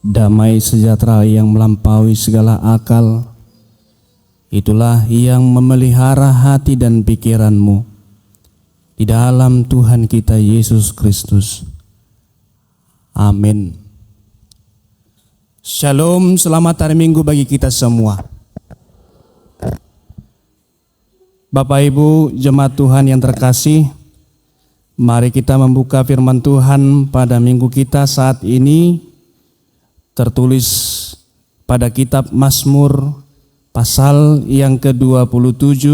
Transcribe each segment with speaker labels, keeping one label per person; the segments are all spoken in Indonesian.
Speaker 1: Damai sejahtera yang melampaui segala akal, itulah yang memelihara hati dan pikiranmu di dalam Tuhan kita Yesus Kristus. Amin. Shalom, selamat hari Minggu bagi kita semua. Bapak Ibu jemaat Tuhan yang terkasih, mari kita membuka firman Tuhan pada minggu kita saat ini, tertulis pada kitab Mazmur pasal yang ke-27,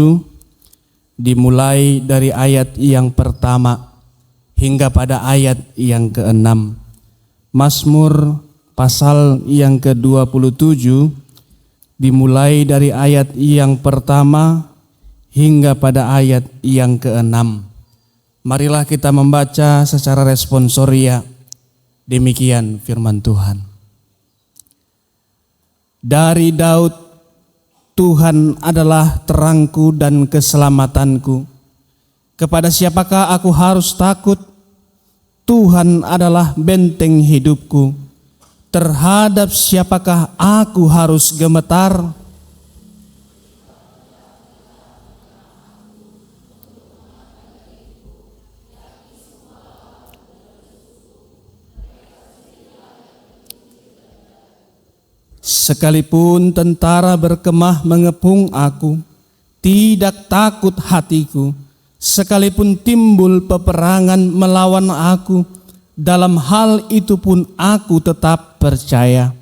Speaker 1: dimulai dari ayat yang pertama hingga pada ayat yang ke-6. Mazmur pasal yang ke-27 dimulai dari ayat yang pertama hingga pada ayat yang ke-6. Marilah kita membaca secara responsoria. Demikian firman Tuhan. Dari Daud, Tuhan adalah terangku dan keselamatanku. Kepada siapakah aku harus takut? Tuhan adalah benteng hidupku. Terhadap siapakah aku harus gemetar? Sekalipun tentara berkemah mengepung aku, tidak takut hatiku. Sekalipun timbul peperangan melawan aku, dalam hal itu pun aku tetap percaya.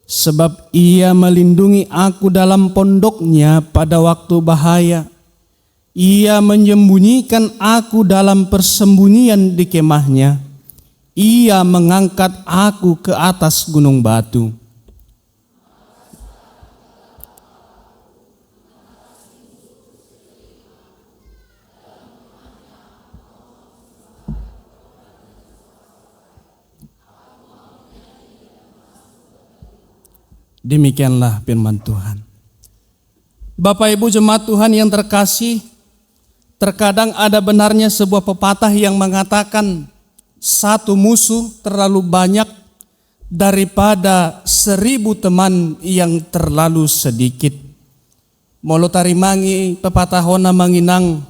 Speaker 1: Sebab ia melindungi aku dalam pondoknya pada waktu bahaya. Ia menyembunyikan aku dalam persembunyian di kemahnya. Ia mengangkat aku ke atas gunung batu. Demikianlah firman Tuhan. Bapak Ibu jemaat Tuhan yang terkasih, terkadang ada benarnya sebuah pepatah yang mengatakan satu musuh terlalu banyak daripada 1000 teman yang terlalu sedikit. Molo tarimangi pepatahona manginang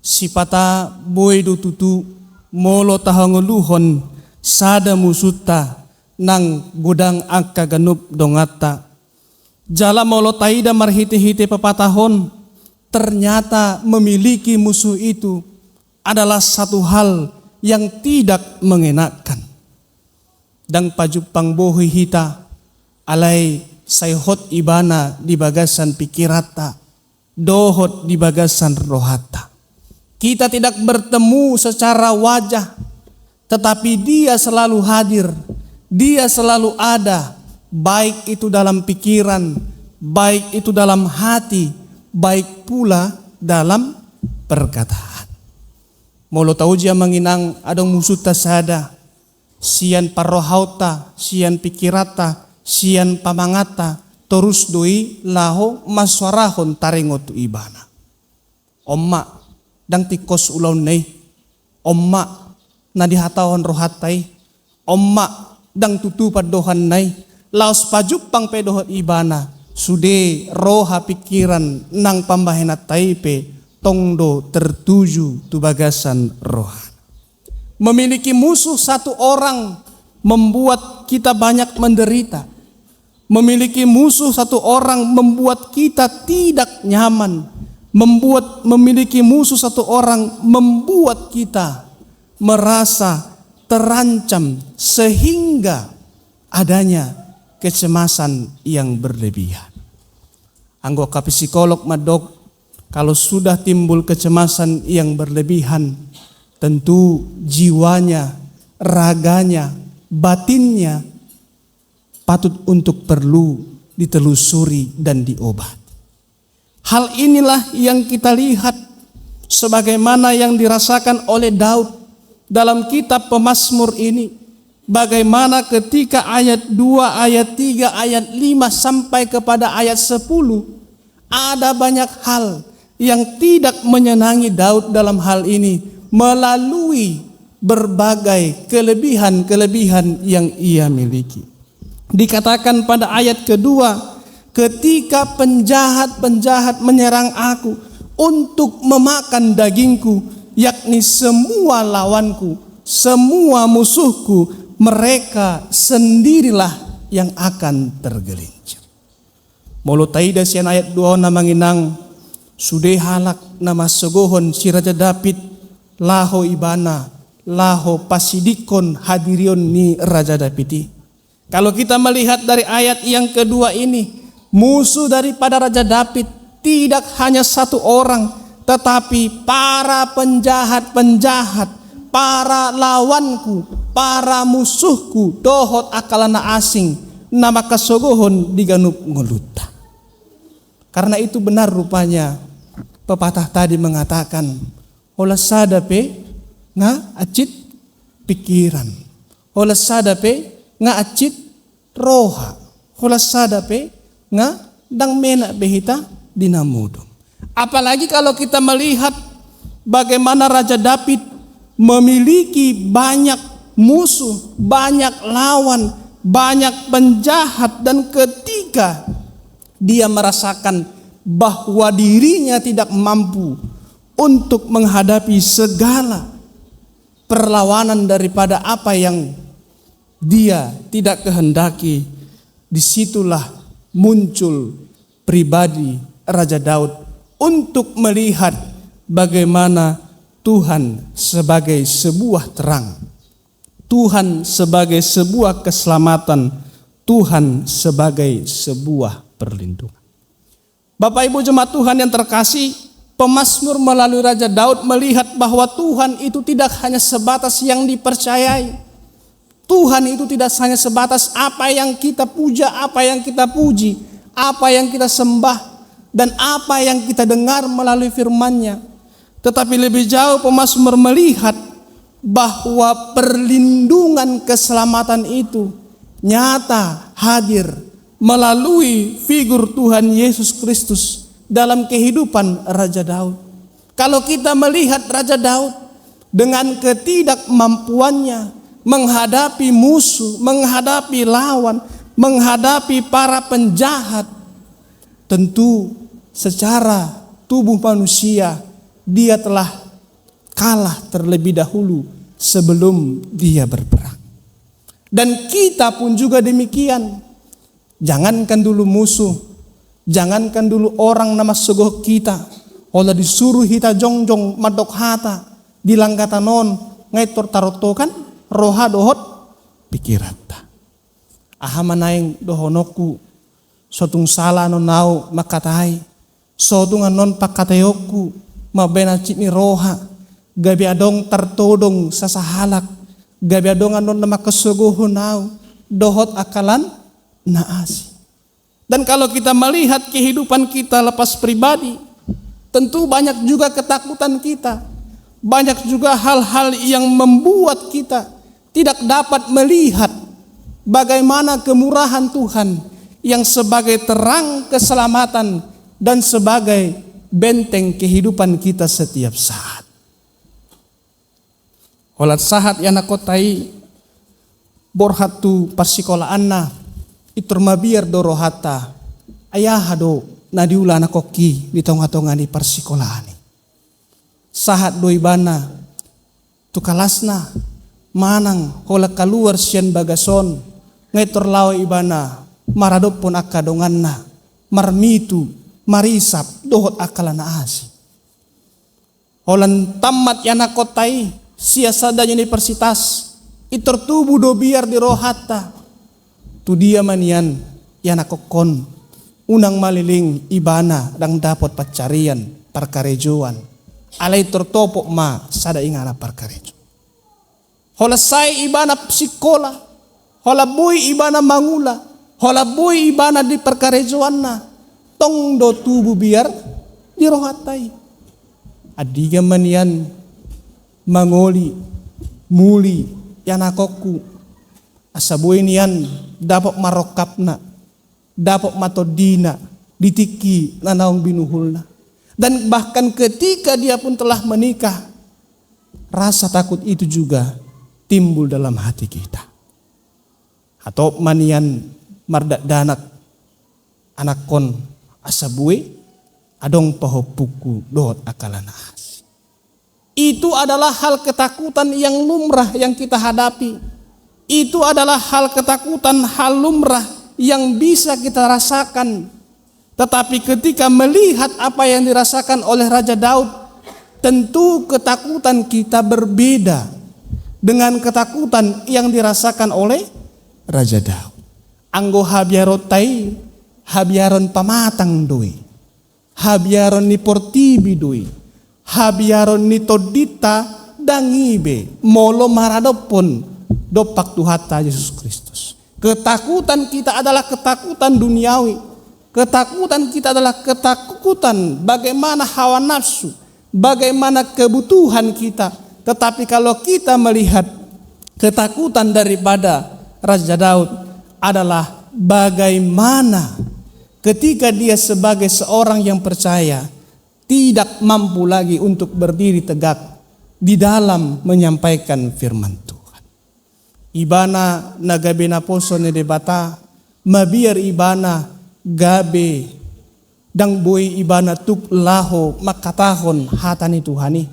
Speaker 1: sipata boedo tutu molo tahanguluhon sada musuta nang gudang angka ganup dongata. Jala molo taida marhiti-hiti pepatahon, ternyata memiliki musuh itu adalah satu hal yang tidak mengenakan. Dang pajupang bohi hita alai sayhot ibana di bagasan pikirata, dohot di bagasan rohata. Kita tidak bertemu secara wajah, tetapi dia selalu hadir. Dia selalu ada, baik itu dalam pikiran, baik itu dalam hati, baik pula dalam perkataan. Molo taujia manginang adong musuh tasada, sian parohauta, sian pikirata, sian pamangata, terus doi laho maswarahon taringot ibana. Omma dang tikos ulaw nay, omma nadihatahon rohatay, omma dang tutupad dohan nay, laos pajupang pedohot ibana, sude roha pikiran nang pambahenat taipe, tongdo tertuju tu bagasan roha. Memiliki musuh satu orang membuat kita banyak menderita. Memiliki musuh satu orang membuat kita tidak nyaman. Memiliki musuh satu orang membuat kita merasa terancam sehingga adanya kecemasan yang berlebihan. Anggota psikolog madok, kalau sudah timbul kecemasan yang berlebihan, tentu jiwanya, raganya, batinnya patut untuk perlu ditelusuri dan diobati. Hal inilah yang kita lihat sebagaimana yang dirasakan oleh Daud dalam kitab Pemazmur ini. bagaimana ketika ayat 2, ayat 3, ayat 5 sampai kepada ayat 10 ada banyak hal yang tidak menyenangi Daud dalam hal ini melalui berbagai kelebihan-kelebihan yang ia miliki. Dikatakan pada ayat kedua, ketika penjahat-penjahat menyerang aku untuk memakan dagingku, yakni semua lawanku, semua musuhku, mereka sendirilah yang akan tergelincir. Mulut taida sian ayat 2 na manginang sude halak nama sogohon si Raja David laho ibana laho pasidikon hadirion ni Raja David. Kalau kita melihat dari ayat yang kedua ini, musuh daripada Raja David tidak hanya satu orang, tetapi para penjahat-penjahat, para lawanku, para musuhku, dohot akalana asing, nama kasogohon diganup nguluta. Karena itu benar rupanya pepatah tadi mengatakan, olah sadape nga acit pikiran, olah sadape nga acit roha, olah sadape nga dang mena behita dinamudum. Apalagi kalau kita melihat bagaimana Raja David memiliki banyak musuh, banyak lawan, banyak penjahat, dan ketika dia merasakan bahwa dirinya tidak mampu untuk menghadapi segala perlawanan daripada apa yang dia tidak kehendaki, disitulah muncul pribadi Raja Daud untuk melihat bagaimana Tuhan sebagai sebuah terang, Tuhan sebagai sebuah keselamatan, Tuhan sebagai sebuah perlindungan. Bapak Ibu jemaat Tuhan yang terkasih, pemazmur melalui Raja Daud melihat bahwa Tuhan itu tidak hanya sebatas yang dipercayai. Tuhan itu tidak hanya sebatas apa yang kita puja, apa yang kita puji, apa yang kita sembah, dan apa yang kita dengar melalui firman-Nya. Tetapi lebih jauh pemazmur melihat bahwa perlindungan keselamatan itu nyata hadir melalui figur Tuhan Yesus Kristus dalam kehidupan Raja Daud. Kalau kita melihat Raja Daud dengan ketidakmampuannya menghadapi musuh, menghadapi lawan, menghadapi para penjahat, tentu secara tubuh manusia dia telah kalah terlebih dahulu sebelum dia berperang. Dan kita pun juga demikian. Jangankan dulu musuh, jangankan dulu orang nama sogoh kita, olah disuruh kita jongjong madok hata dilanggatanon ngaitor tarotokan roha dohot pikirata. Aha manaing dohonoku sotung salah non nau makatai, sotung anon pakatayoku mabena cini roha, gabi adong tartodong sasahalak, gabi adong anon nama kesogoh nau dohot akalan naasi. Dan kalau kita melihat kehidupan kita lepas pribadi, tentu banyak juga ketakutan kita, banyak juga hal-hal yang membuat kita tidak dapat melihat bagaimana kemurahan Tuhan yang sebagai terang keselamatan dan sebagai benteng kehidupan kita setiap saat. Olat sahat yana kotai borhatu parsikolaanna itur mabiar dorohata ayahado nadiula na koki di tonga-tonga ni parsikolaani. Sahat doi bana tukalasna manang hola kaluar sian bagason ngaitor lawa ibana maradop pun akadonganna marmitu marisap dohot akalana asi. Holan tamat yana kotai siasada universitas itor tubuh do biar di rohata tu dia manian yana kokon unang maliling ibana dang dapat pacarian parkarejoan alai tertopok ma sada ingana parkarejo. Hola sai ibana psikola, hola boy ibana mangula, hola boy ibana di parkarejoan na tong do tubuh biar di rohatai. Adiga manian mangoli muli yana kokku Asabuin nian dapat marokapna, dapat matodina, ditiki nanaong binuhulna. Dan bahkan ketika dia pun telah menikah, rasa takut itu juga timbul dalam hati kita. Atau manian mardak danak anak kon asabue adong pahopuku dohot akalana. Itu adalah hal ketakutan yang lumrah yang kita hadapi. Itu adalah hal ketakutan, hal lumrah yang bisa kita rasakan. Tetapi ketika melihat apa yang dirasakan oleh Raja Daud, tentu ketakutan kita berbeda dengan ketakutan yang dirasakan oleh Raja Daud. Anggo habiarotai, habiaron pamatang doi, habiaron ni portibi doi, habiaron ni todita dangibe, molo maradopon dopak Tuhata Yesus Kristus. Ketakutan kita adalah ketakutan duniawi. Ketakutan kita adalah ketakutan bagaimana hawa nafsu, bagaimana kebutuhan kita. Tetapi kalau kita melihat ketakutan daripada Raja Daud adalah bagaimana ketika dia sebagai seorang yang percaya tidak mampu lagi untuk berdiri tegak di dalam menyampaikan firman Tuhan. Ibana nagabe na poso ni debata, mabiar ibana gabe dang boy ibana tuk laho makatahon hatani Tuhani.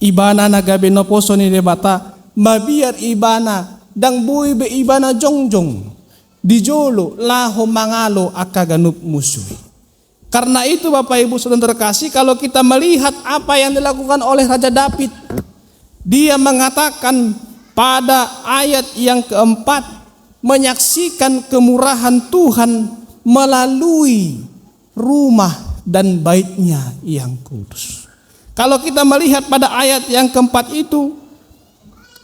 Speaker 1: Ibana nagabe na poso ni debata, mabiar ibana dang boy be ibana jongjong dijolo laho mangalo akaganup musuhi. Karena itu Bapak Ibu Saudara terkasih, kalau kita melihat apa yang dilakukan oleh Raja Daud, dia mengatakan pada ayat yang keempat, menyaksikan kemurahan Tuhan melalui rumah dan bait-Nya yang kudus. Kalau kita melihat pada ayat yang keempat itu,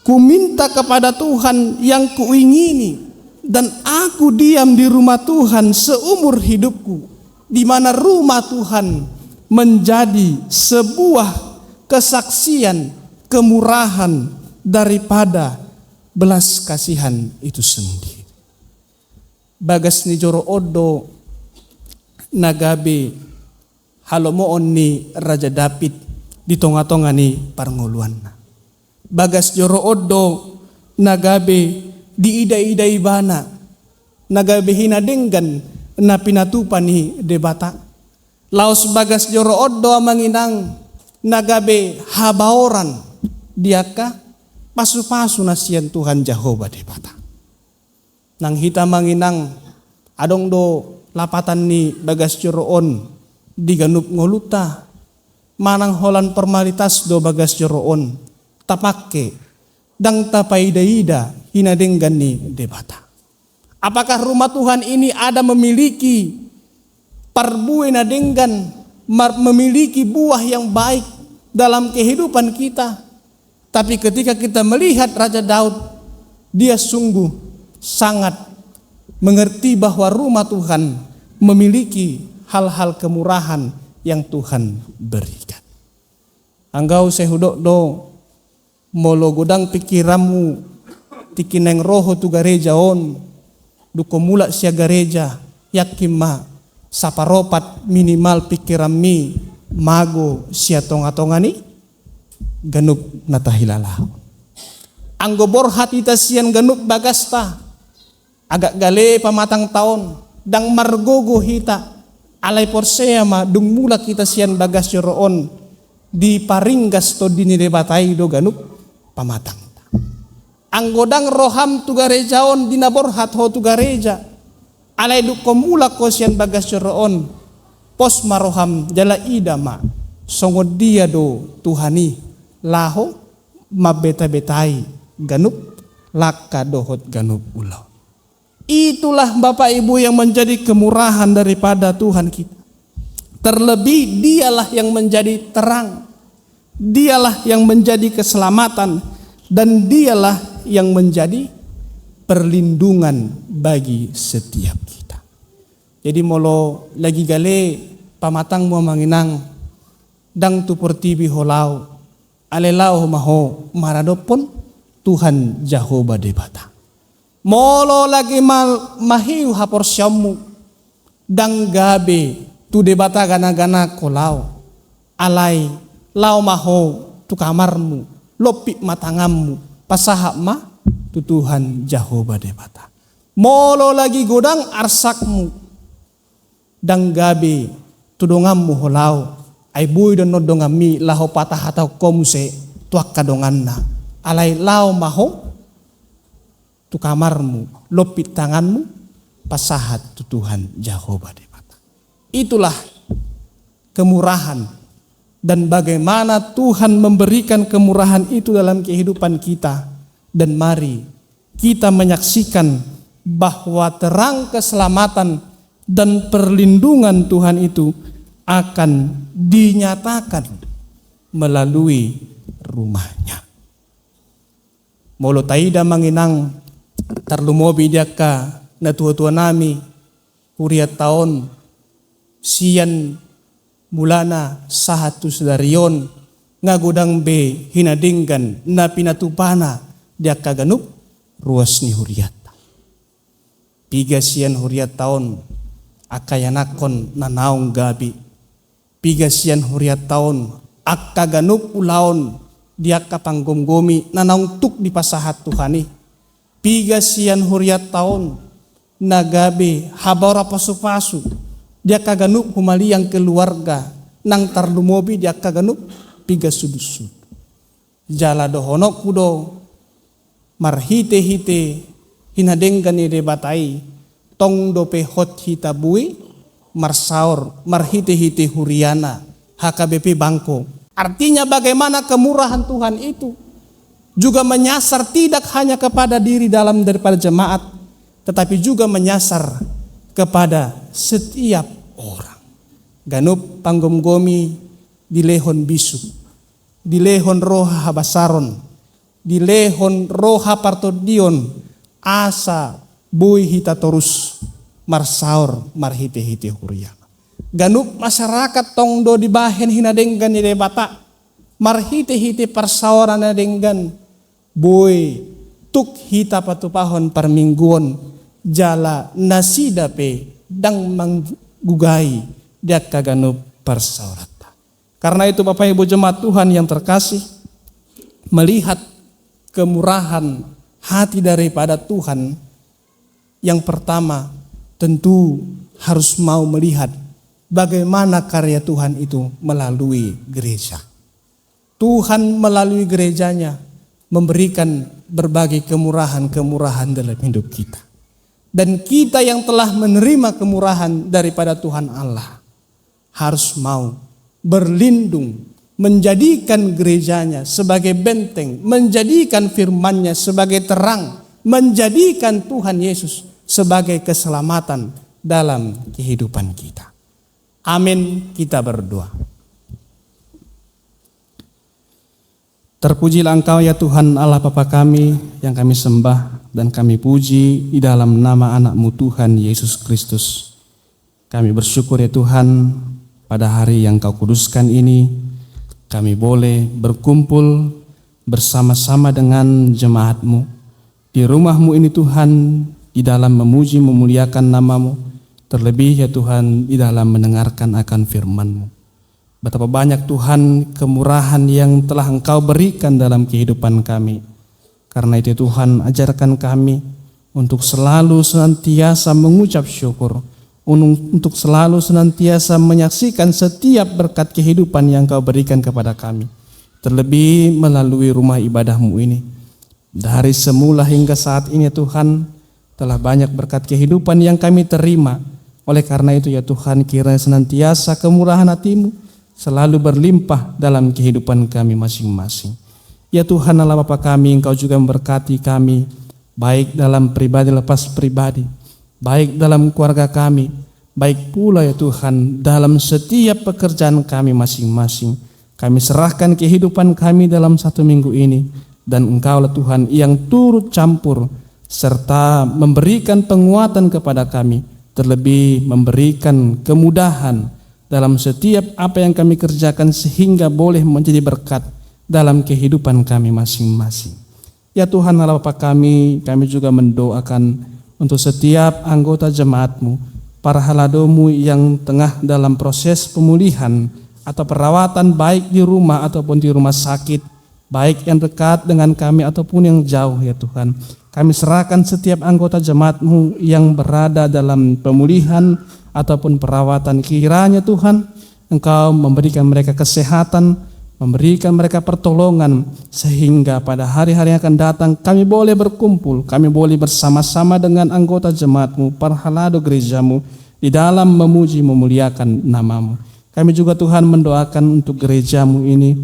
Speaker 1: ku minta kepada Tuhan yang kuingini, dan aku diam di rumah Tuhan seumur hidupku, di mana rumah Tuhan menjadi sebuah kesaksian kemurahan daripada belas kasihan itu sendiri. Bagas ni joro odo nagabe halomoon ni Raja Daud di tonga-tonga ni parngoluan. Bagas joro odo nagabe di ida-ida ibana, nagabe hinadenggan na pinatupan ni debata. Laos bagas joro odo manginang nagabe habaoran diaka pasu-pasu nasian Tuhan Jehovah debata. Nang hita manginang adong do lapatan ni bagas joroon diganup ngoluta, manang holan formalitas do bagas joroon tapake dang tapaida-ida hinadenggan ni debata. Apakah rumah Tuhan ini ada memiliki parbuih nadenggan, memiliki buah yang baik dalam kehidupan kita? Tapi ketika kita melihat Raja Daud, dia sungguh sangat mengerti bahwa rumah Tuhan memiliki hal-hal kemurahan yang Tuhan berikan. Anggau sehudok do molo godang pikiranmu tikineng roho tu gareja on duko mula sia gareja yakin ma saparopat minimal pikiran mi mago sia tonga-tonga ni ganup natahilalah. Anggo borhat ita sian ganup bagasta agak gale pamatang tahun dang margogo hita alai porsea ma dung mula kita sian bagas joroon di paringgas to dini debatai do ganup pamatang. Anggo dang roham tu garejaon dina borhat ho tu gareja alai du komula ko sian bagas joroon pos maroham jala ida ma songo dia do Tuhani laho mabeta-betai ganup laka dohot ganup ulau. Itulah Bapak Ibu yang menjadi kemurahan daripada Tuhan kita. Terlebih dialah yang menjadi terang, dialah yang menjadi keselamatan, dan dialah yang menjadi perlindungan bagi setiap kita. Jadi molo lagi gale pamatang mo manginang dang tu portibi holau alelau maho maradopon Tuhan Jehovah debata. Molo lagi mahiu hapor syamu dang gabe tu debata gana-gana kolau alai lau maho tu kamarmu lopi matangammu pasahap ma tu Tuhan Jehovah debata. Molo lagi godang arsakmu dang gabe tu dongammu holau ai bui don dongami laho patah atau komuse tuak kadonganna alai lau maho tu kamarmu, lopit tanganmu, pasahat tu Tuhan Jehovah debata. Itulah kemurahan dan bagaimana Tuhan memberikan kemurahan itu dalam kehidupan kita. Dan mari kita menyaksikan bahwa terang keselamatan dan perlindungan Tuhan itu akan dinyatakan melalui rumahnya. Molo taida manginang tarlumobi diaka na tua-tua nami kuriat tahun sian mulana sahatu sedarion ngagudang be hinadinggan na pinatupana diaka ganup ruas ni huriata. Piga sian huriat tahun akayanakon na naong gabi. Piga sian huriat tahun akka ganup ulaon diaka panggomgomi na naong tuk di pasahat Tuhani. Piga sian huriat tahun nagabe habara pasu-pasu dia kaganup humaliang keluarga nang tarlumobi dia kaganup piga sudusud jala dohonok kudo marhite-hite hinadenggan ide batai tong dope hot hitabui marsaur marhite-hite huriana HKBP Bangko. Artinya bagaimana kemurahan Tuhan itu juga menyasar tidak hanya kepada diri dalam daripada jemaat, tetapi juga menyasar kepada setiap orang. Ganup panggomgomi dilehon bisu, dilehon roha habasaron, dilehon roha partodion, asa bui hita torus marsaur marhite-hite hurian. Ganup masyarakat tongdo dibahen hinadenggan ni debata, marhite-hite parsauran nadenggan. Boy tuk hita patupahon parmingguon jala nasidape dang manggugai dia kaganup parsaurata. Karena itu Bapak Ibu jemaat Tuhan yang terkasih, melihat kemurahan hati daripada Tuhan, yang pertama tentu harus mau melihat bagaimana karya Tuhan itu melalui gereja. Tuhan melalui gerejanya memberikan berbagai kemurahan-kemurahan dalam hidup kita. Dan kita yang telah menerima kemurahan daripada Tuhan Allah harus mau berlindung, menjadikan gerejanya sebagai benteng, menjadikan firman-Nya sebagai terang, menjadikan Tuhan Yesus sebagai keselamatan dalam kehidupan kita. Amin, kita berdoa. Terpujilah Engkau ya Tuhan Allah Bapa kami yang kami sembah dan kami puji di dalam nama anak-Mu Tuhan Yesus Kristus. Kami bersyukur ya Tuhan pada hari yang Kau kuduskan ini kami boleh berkumpul bersama-sama dengan jemaat-Mu di rumah-Mu ini Tuhan, di dalam memuji memuliakan nama-Mu, terlebih ya Tuhan di dalam mendengarkan akan firman-Mu. Betapa banyak Tuhan kemurahan yang telah Engkau berikan dalam kehidupan kami. Karena itu Tuhan ajarkan kami untuk selalu senantiasa mengucap syukur, untuk selalu senantiasa menyaksikan setiap berkat kehidupan yang Engkau berikan kepada kami. Terlebih melalui rumah ibadah-Mu ini. Dari semula hingga saat ini Tuhan telah banyak berkat kehidupan yang kami terima. Oleh karena itu ya Tuhan kiranya senantiasa kemurahan hati-Mu selalu berlimpah dalam kehidupan kami masing-masing. Ya Tuhan Allah Bapa kami, Engkau juga memberkati kami, baik dalam pribadi lepas pribadi, baik dalam keluarga kami, baik pula ya Tuhan dalam setiap pekerjaan kami masing-masing. Kami serahkan kehidupan kami dalam satu minggu ini, dan Engkaulah Tuhan yang turut campur, serta memberikan penguatan kepada kami, terlebih memberikan kemudahan dalam setiap apa yang kami kerjakan sehingga boleh menjadi berkat dalam kehidupan kami masing-masing. Ya Tuhan Allah Bapa kami juga mendoakan untuk setiap anggota jemaat-Mu, para haladomu yang tengah dalam proses pemulihan atau perawatan baik di rumah ataupun di rumah sakit, baik yang dekat dengan kami ataupun yang jauh ya Tuhan. Kami serahkan setiap anggota jemaat-Mu yang berada dalam pemulihan ataupun perawatan. Kiranya Tuhan Engkau memberikan mereka kesehatan, memberikan mereka pertolongan, sehingga pada hari-hari yang akan datang kami boleh berkumpul, kami boleh bersama-sama dengan anggota jemaat-Mu, para halado gereja-Mu, di dalam memuji memuliakan nama-Mu. Kami juga Tuhan mendoakan untuk gereja-Mu ini,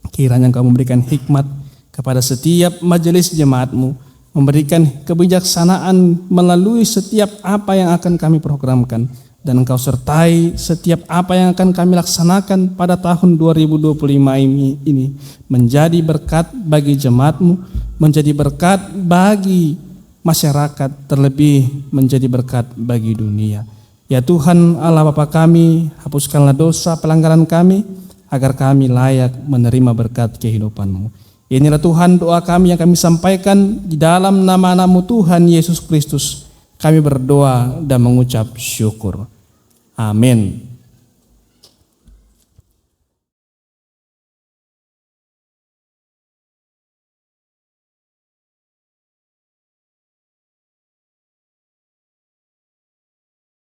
Speaker 1: kiranya Engkau memberikan hikmat kepada setiap majelis jemaat-Mu, memberikan kebijaksanaan melalui setiap apa yang akan kami programkan, dan Engkau sertai setiap apa yang akan kami laksanakan pada tahun 2025 ini menjadi berkat bagi jemaat-Mu, menjadi berkat bagi masyarakat, terlebih menjadi berkat bagi dunia. Ya Tuhan Allah Bapa kami, hapuskanlah dosa pelanggaran kami, agar kami layak menerima berkat kehidupan-Mu. Inilah Tuhan doa kami yang kami sampaikan di dalam nama-Mu Tuhan Yesus Kristus. Kami berdoa dan mengucap syukur. Amin.